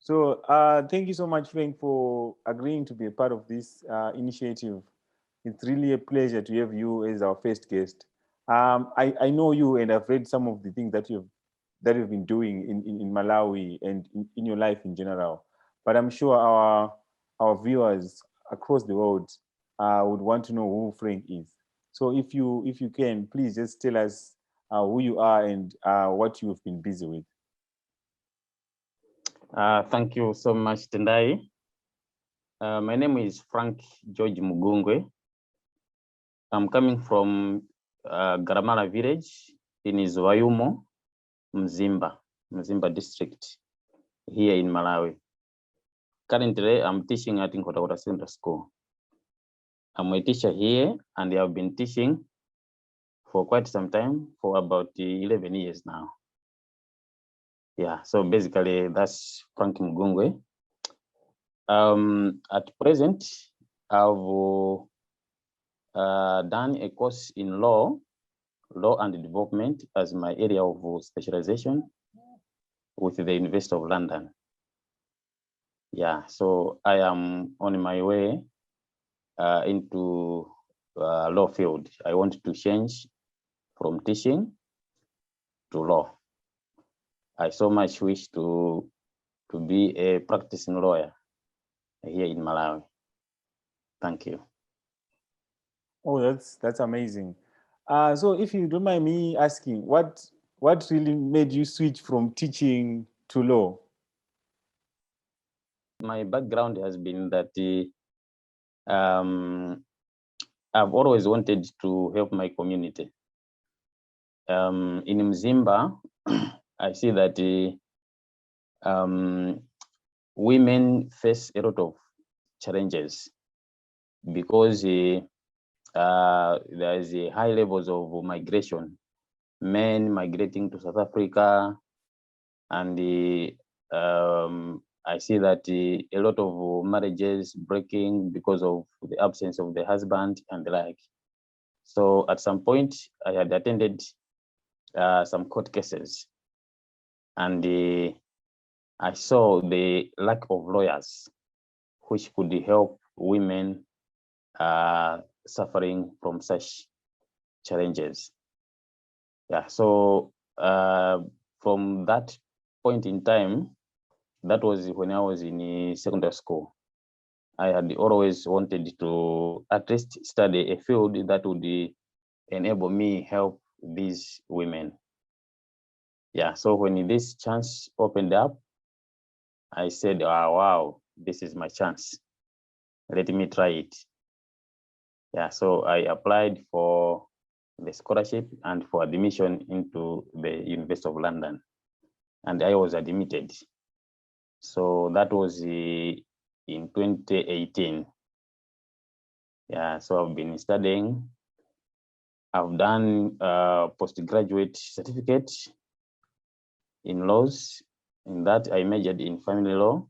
So thank you so much, Frank, for agreeing to be a part of this initiative. It's really a pleasure to have you as our first guest. I know you, and I've read some of the things that you've been doing in Malawi and in your life in general. But I'm sure our viewers across the world would want to know who Frank is. So if you can, please just tell us who you are and what you've been busy with. Thank you so much, Tendai. My name is Frank George Mgungwe. I'm coming from Garamara village in Izwayumo, Mzimba district, here in Malawi. Currently, I'm teaching at Nkhotakota Central School. I'm a teacher here, and I've been teaching for quite some time, for about 11 years now. Yeah, so basically that's Frank Mgungwe. At present, I've done a course in law and development as my area of specialization with the University of London. Yeah, so I am on my way into law field. I want to change from teaching to law. I so much wish to be a practicing lawyer here in Malawi. Thank you. Oh, that's amazing. So if you don't mind me asking, what really made you switch from teaching to law? My background has been that I've always wanted to help my community. In Mzimba, I see that women face a lot of challenges because there's a high levels of migration, men migrating to South Africa, and I see that a lot of marriages breaking because of the absence of the husband and the like. So at some point, I had attended some court cases, and I saw the lack of lawyers which could help women suffering from such challenges. Yeah, so from that point in time, that was when I was in secondary school. I had always wanted to at least study a field that would enable me help these women. Yeah, so when this chance opened up, I said, oh, wow, this is my chance. Let me try it. Yeah, so I applied for the scholarship and for admission into the University of London, and I was admitted. So that was in 2018. Yeah, so I've been studying. I've done a postgraduate certificate in laws. In that, I majored in family law.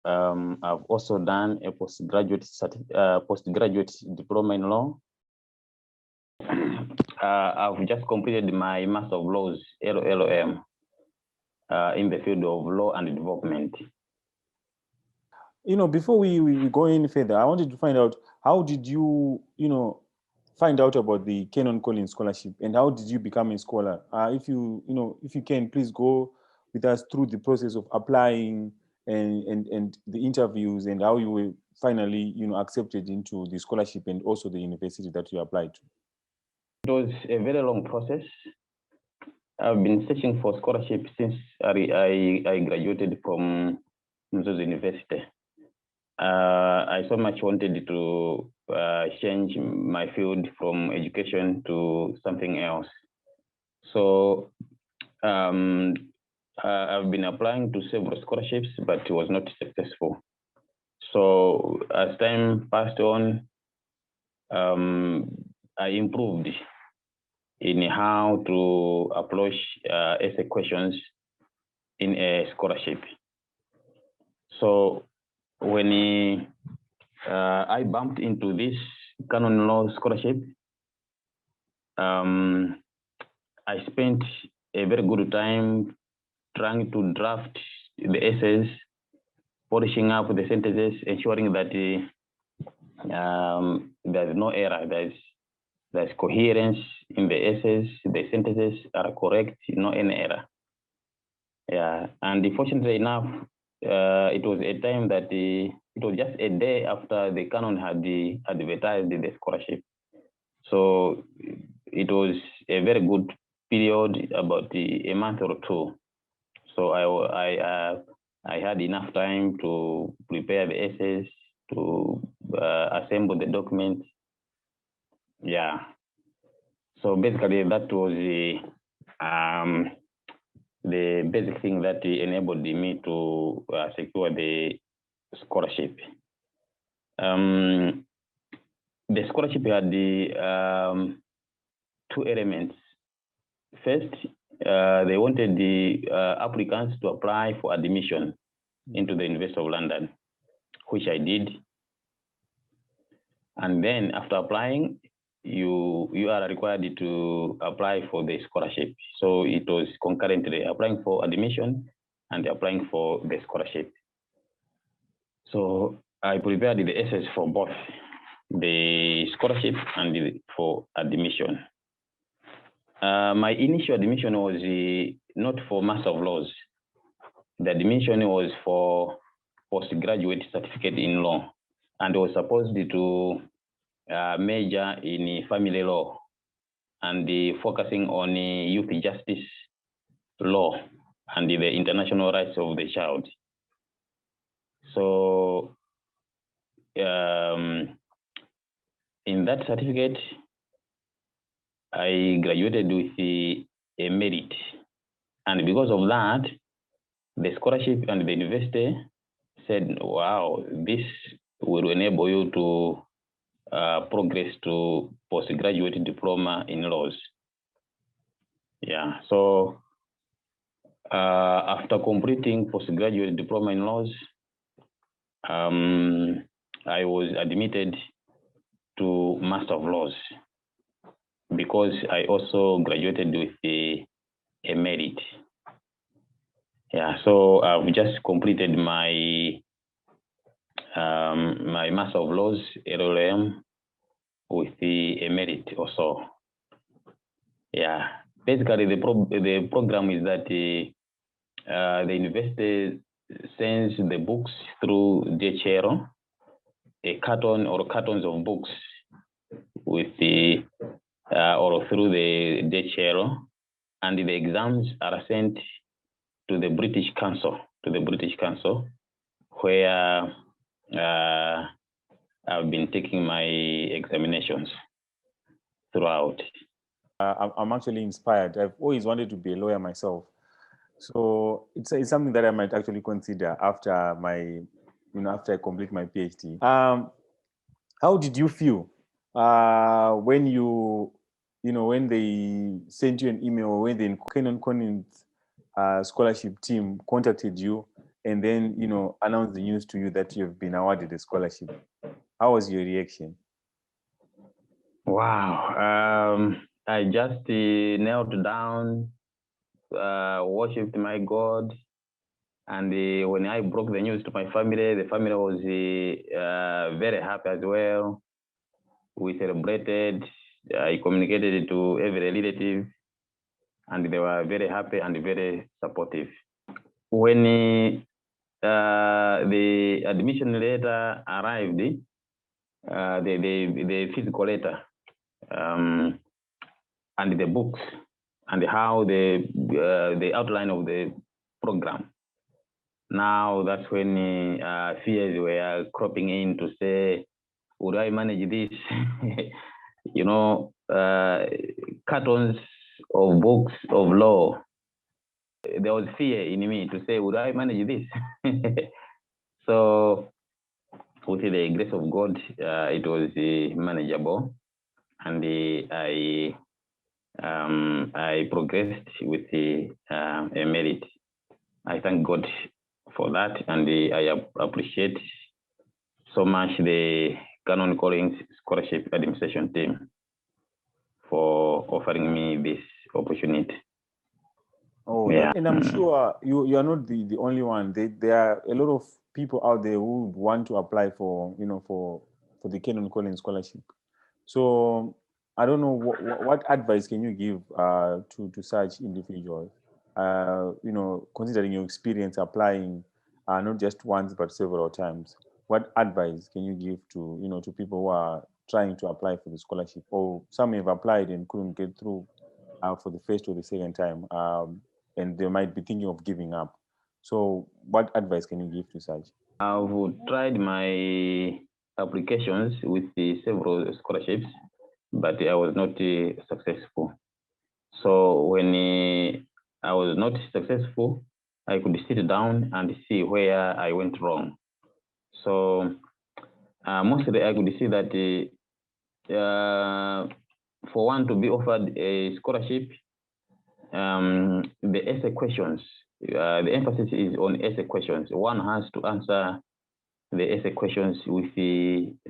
I've also done a postgraduate diploma in law. I've just completed my Master of Laws, LLM, in the field of law and development. Before we go any further, I wanted to find out, how did you, find out about the Kenyon Collins Scholarship, and how did you become a scholar? If you can, please go with us through the process of applying and the interviews and how you were finally, accepted into the scholarship and also the university that you applied to. It was a very long process. I've been searching for scholarship since I graduated from Mzozo University. I so much wanted to change my field from education to something else. So I've been applying to several scholarships, but it was not successful. So as time passed on, I improved in how to approach essay questions in a scholarship. So when I bumped into this canon law scholarship, I spent a very good time trying to draft the essays, polishing up the sentences, ensuring that there's no error, there's coherence in the essays, the sentences are correct, no any error. Yeah, and fortunately enough, it was a time that it was just a day after the Canon had advertised the scholarship. So it was a very good period, about a month or two. So I had enough time to prepare the essays, to assemble the documents. Yeah. So basically, that was the basic thing that enabled me to secure the scholarship. The scholarship had the two elements. First, they wanted the applicants to apply for admission into the University of London, which I did. And then after applying, you are required to apply for the scholarship. So it was concurrently applying for admission and applying for the scholarship. So I prepared the essays for both the scholarship and for admission. My initial admission was not for Master of Laws. The admission was for postgraduate certificate in law, and was supposed to major in family law and focusing on youth justice law and the international rights of the child. So in that certificate, I graduated with a merit. And because of that, the scholarship and the university said, wow, this will enable you to progress to postgraduate diploma in laws. Yeah, so after completing postgraduate diploma in laws, I was admitted to Master of Laws because I also graduated with a merit. Yeah, so I've just completed my my Master of Laws LLM with a merit also. Yeah, basically the program is that the university sends the books through DHL, a carton or cartons of books with the or through the DHL, and the exams are sent to the British Council, where I've been taking my examinations throughout. I'm actually inspired. I've always wanted to be a lawyer myself. So it's something that I might actually consider after after I complete my PhD. How did you feel when when they sent you an email, or when the Canon Collins scholarship team contacted you and then announced the news to you that you have been awarded a scholarship? How was your reaction? Wow. I just knelt down, worshipped my God. And when I broke the news to my family, the family was very happy as well. We celebrated. I communicated it to every relative, and they were very happy and very supportive. When the admission letter arrived, the physical letter, and the books, and how the outline of the program. Now that's when fears were cropping in to say, would I manage this? Cartons of books of law. There was fear in me to say, would I manage this? So with the grace of God, it was manageable, and I progressed with a merit. I thank God for that, and I appreciate so much the Canon Collins Scholarship Administration team for offering me this opportunity. Oh, Yeah. and I'm sure you are not the only one. There are a lot of people out there who would want to apply for, for the Kenan Collins scholarship. So I don't know what advice can you give to such individuals, considering your experience applying not just once but several times. What advice can you give to people who are trying to apply for the scholarship, or some have applied and couldn't get through for the first or the second time, and they might be thinking of giving up. So what advice can you give to such? I've tried my applications with the several scholarships, but I was not successful. So when I was not successful, I could sit down and see where I went wrong. So mostly I could see that for one to be offered a scholarship, the essay questions, the emphasis is on essay questions. One has to answer the essay questions with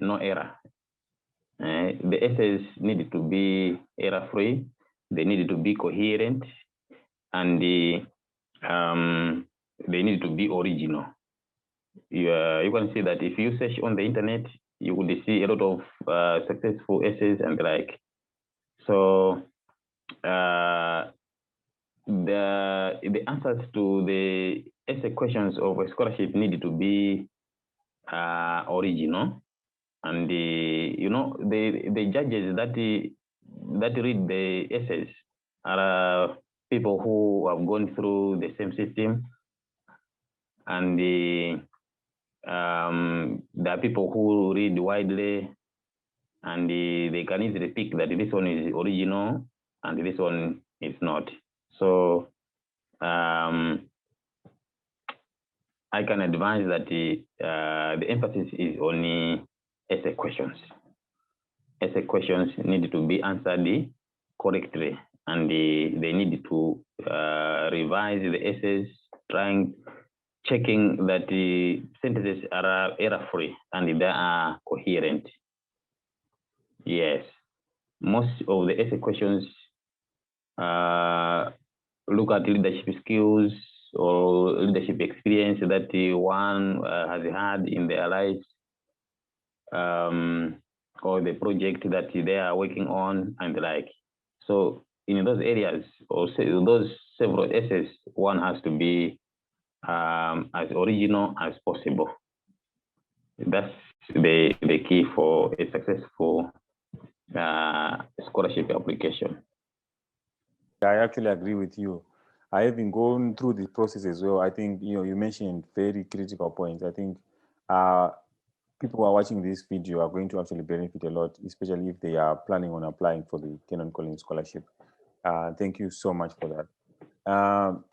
no error. The essays need to be error-free. They need to be coherent, and they need to be original. You can see that if you search on the internet, you would see a lot of successful essays and the like. So the answers to the essay questions of a scholarship need to be original, and the judges that read the essays are people who have gone through the same system, and there are people who read widely, and they can easily pick that this one is original and this one is not. So I can advise that the emphasis is on the essay questions. Essay questions need to be answered correctly, and they need to revise the essays, checking that the sentences are error-free and they are coherent. Yes, most of the essay questions look at leadership skills or leadership experience that one has had in their lives, or the project that they are working on and the like. So in those areas, or those several essays, one has to be as original as possible. That's the key for a successful scholarship application. I actually agree with you. I have been going through the process as well. I think you mentioned very critical points. I think people who are watching this video are going to actually benefit a lot, especially if they are planning on applying for the Kenan Collins scholarship. Thank you so much for that.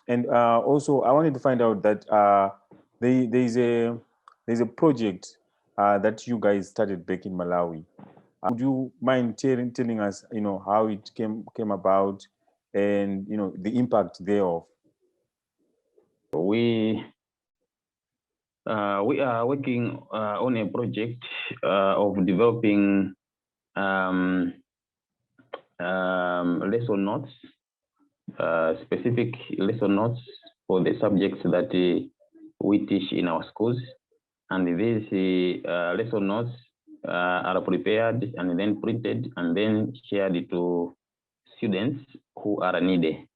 And also, I wanted to find out that there's a project that you guys started back in Malawi. Would you mind telling us, how it came about, and the impact thereof? We are working on a project of developing lesson notes, specific lesson notes for the subjects that we teach in our schools. And these lesson notes are prepared and then printed and then shared to students who are needy.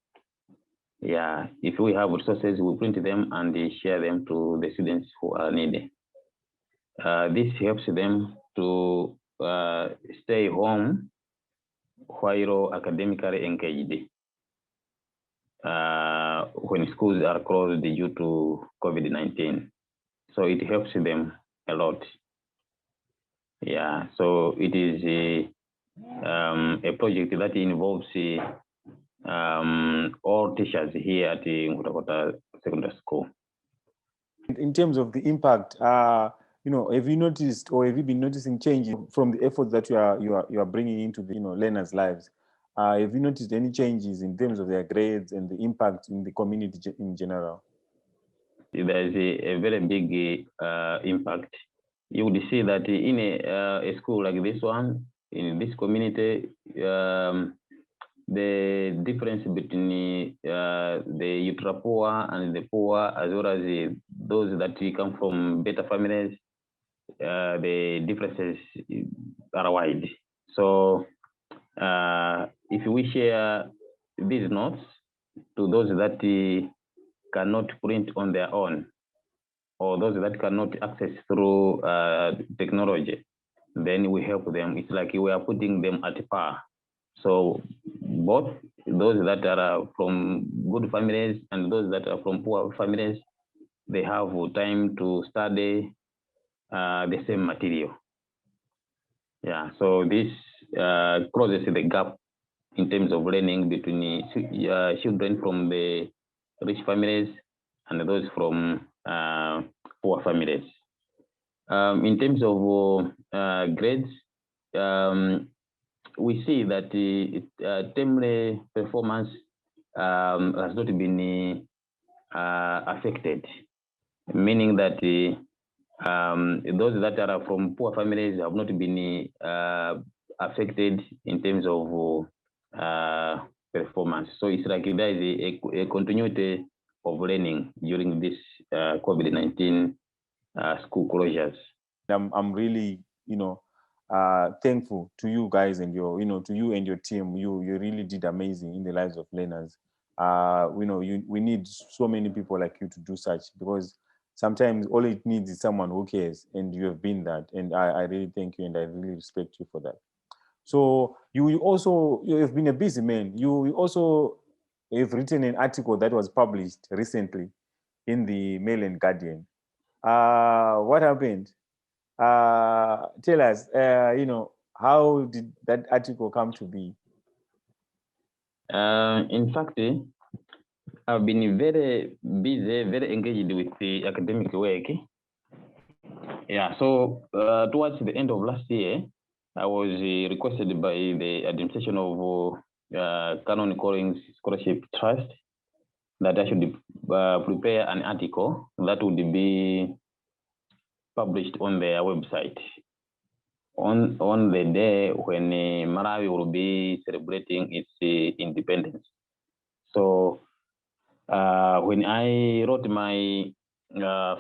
Yeah, if we have resources, we print them and share them to the students who are needy. This helps them to stay home while academically engaged when schools are closed due to COVID-19. So it helps them a lot. Yeah, so it is a project that involves all teachers here at the Ngutakota Secondary School. In terms of the impact, have you noticed, or have you been noticing changes from the efforts that you are bringing into the learners' lives? Have you noticed any changes in terms of their grades and the impact in the community in general? There is a very big impact. You would see that in a school like this one, in this community, the difference between the ultra poor and the poor, as well as those that come from better families, the differences are wide. So if we share these notes to those that cannot print on their own, or those that cannot access through technology, then we help them. It's like we are putting them at par. So both those that are from good families and those that are from poor families, they have time to study the same material. Yeah, so this closes the gap in terms of learning between children from the rich families and those from poor families. In terms of grades, we see that the term performance has not been affected, meaning that those that are from poor families have not been affected in terms of performance. So it's like there is a continuity of learning during this COVID-19 school closures. I'm really, thankful to you guys and to you and your team. You really did amazing in the lives of learners. We need so many people like you to do such, because sometimes all it needs is someone who cares, and you have been that. And I really thank you, and I really respect you for that. So you have been a busy man. You also have written an article that was published recently in the Mail and Guardian. What happened? Tell us, how did that article come to be? In fact, I've been very busy, very engaged with the academic work. Yeah, so towards the end of last year, I was requested by the administration of Canon Collins Scholarship Trust that I should prepare an article that would be published on their website on the day when Malawi will be celebrating its independence. So when I wrote my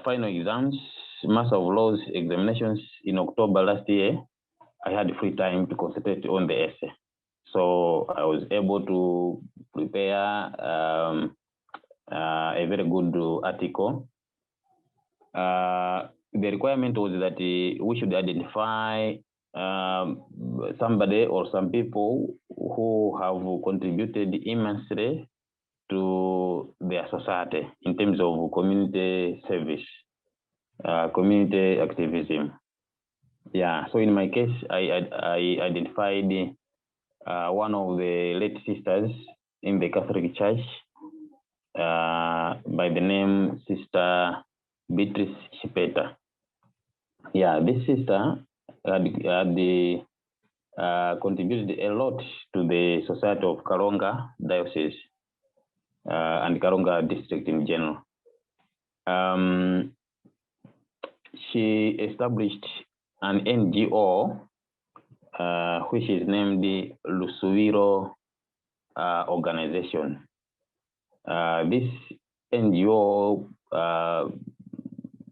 final exams, Master of Laws examinations in October last year, I had free time to concentrate on the essay. So I was able to prepare a very good article. The requirement was that we should identify somebody or some people who have contributed immensely to their society in terms of community service, community activism. Yeah, so in my case, I identified one of the late sisters in the Catholic Church by the name Sister Beatrice Shipeta. Yeah, this sister had contributed a lot to the Society of Karonga Diocese and Karonga District in general. She established an NGO which is named the Lusuiro organization. This NGO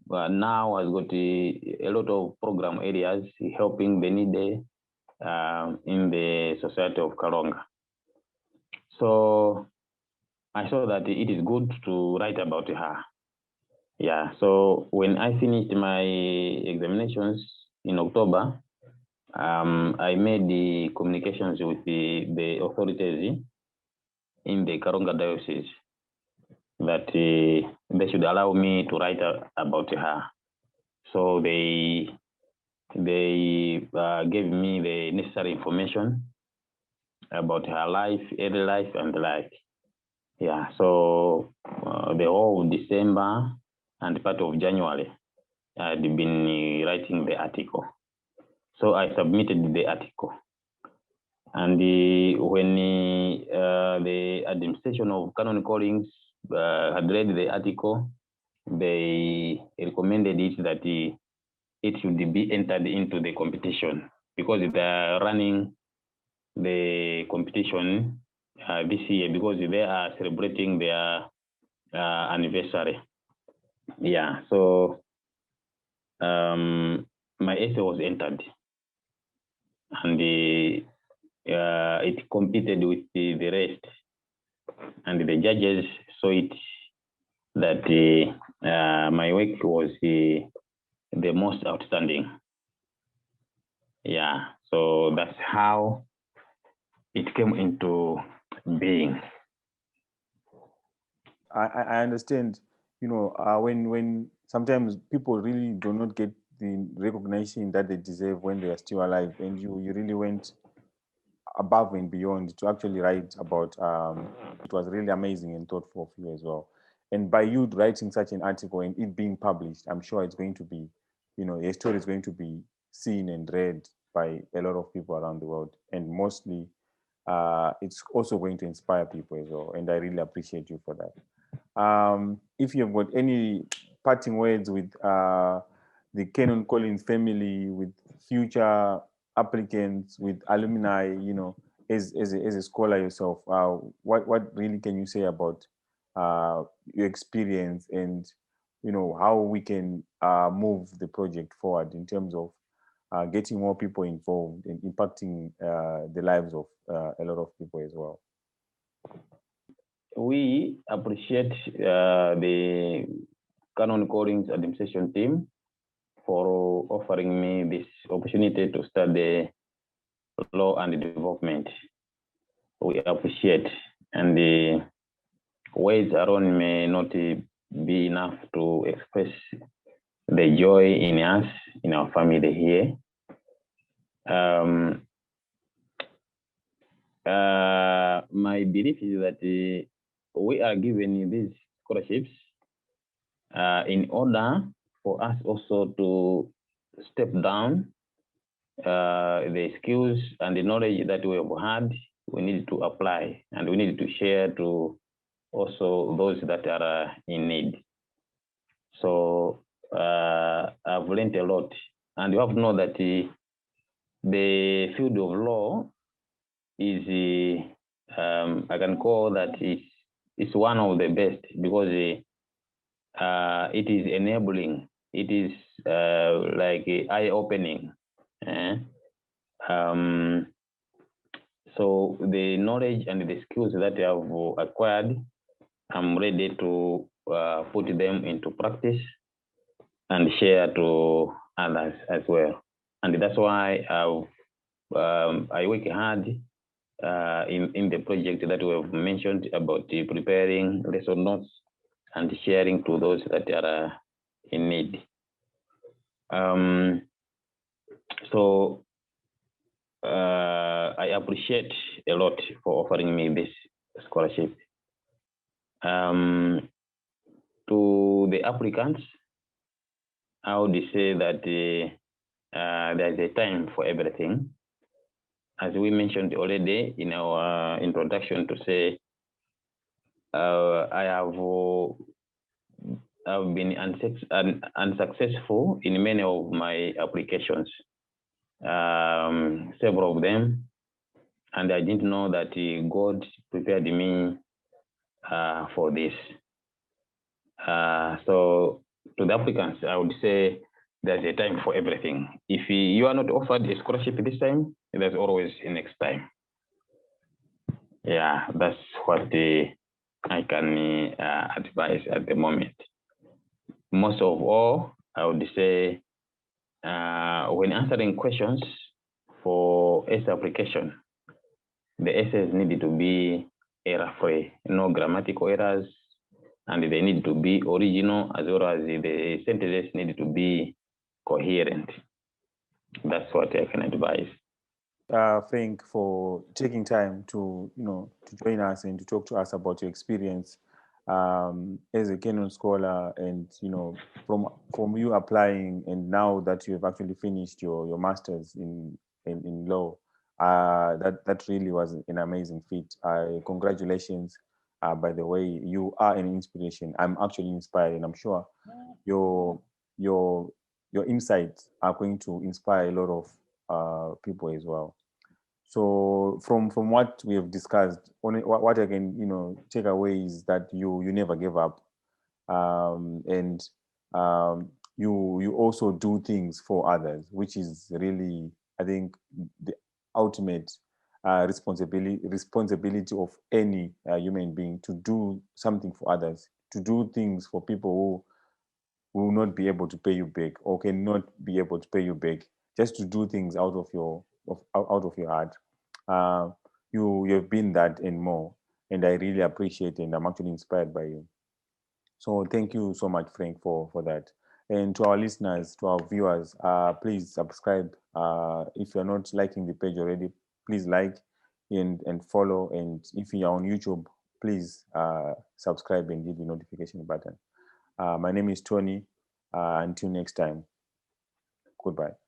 now has got a lot of program areas helping the needy in the Society of Karonga. So I saw that it is good to write about her. Yeah, so when I finished my examinations in October, I made the communications with the authorities in the Karonga Diocese that they should allow me to write about her. So they gave me the necessary information about her life, early life, and the like. Yeah, so the whole of December and part of January, I'd been writing the article. So I submitted the article. And when the administration of Canon Collins had read the article, they recommended it that it should be entered into the competition, because they are running the competition this year because they are celebrating their anniversary. Yeah, so my essay was entered, and it competed with the rest, and the judges saw it that my work was the most outstanding. Yeah, so that's how it came into being. I understand, when sometimes people really do not get the recognition that they deserve when they are still alive, and you really went above and beyond to actually write about. It was really amazing and thoughtful of you as well. And by you writing such an article and it being published, I'm sure it's going to be, your story is going to be seen and read by a lot of people around the world, and mostly it's also going to inspire people as well. And I really appreciate you for that. If you've got any parting words with the Canon Collins family, with future applicants, with alumni, as a scholar yourself, what really can you say about your experience, and how we can move the project forward in terms of getting more people involved and impacting the lives of a lot of people as well? We appreciate the Canon Collins administration team for offering me this opportunity to study law and development. We appreciate, and the words alone may not be enough to express the joy in us, in our family here. My belief is that we are given these scholarships in order for us also to step down the skills and the knowledge that we have had. We need to apply, and we need to share to also those that are in need. So I've learned a lot, and you have to know that the field of law is, I can call that it's one of the best, because it is enabling, it is like eye-opening. So the knowledge and the skills that I have acquired, I'm ready to put them into practice and share to others as well. And that's why I work hard in the project that we have mentioned about preparing lesson notes and sharing to those that are in need. So I appreciate a lot for offering me this scholarship. To the applicants, I would say that there's a time for everything. As we mentioned already in our introduction, to say I've been unsuccessful in many of my applications, several of them, and I didn't know that God prepared me for this. So to the applicants, I would say there's a time for everything. If you are not offered a scholarship this time, there's always a next time. Yeah, that's what I can advise at the moment. Most of all, I would say when answering questions for essay application, the essays need to be error-free, no grammatical errors, and they need to be original, as well as the sentences need to be coherent. That's what I can advise. Frank, for taking time to join us and to talk to us about your experience as a Kenyan scholar, and from you applying, and now that you have actually finished your masters in law. That really was an amazing feat. Congratulations. By the way, you are an inspiration. I'm actually inspired, and I'm sure your insights are going to inspire a lot of people as well. So from what we have discussed, only what I can take away is that you never gave up, and you also do things for others, which is really, I think, the ultimate responsibility of any human being, to do something for others, to do things for people who will not be able to pay you back or cannot be able to pay you back, just to do things out of your heart. uh, you have been that and more, and I really appreciate it, and I'm actually inspired by you. So thank you so much, Frank, for that. And to our listeners, to our viewers, please subscribe. If you're not liking the page already, please like and follow. And if you're on YouTube, please subscribe and hit the notification button. My name is Tony. Until next time, goodbye.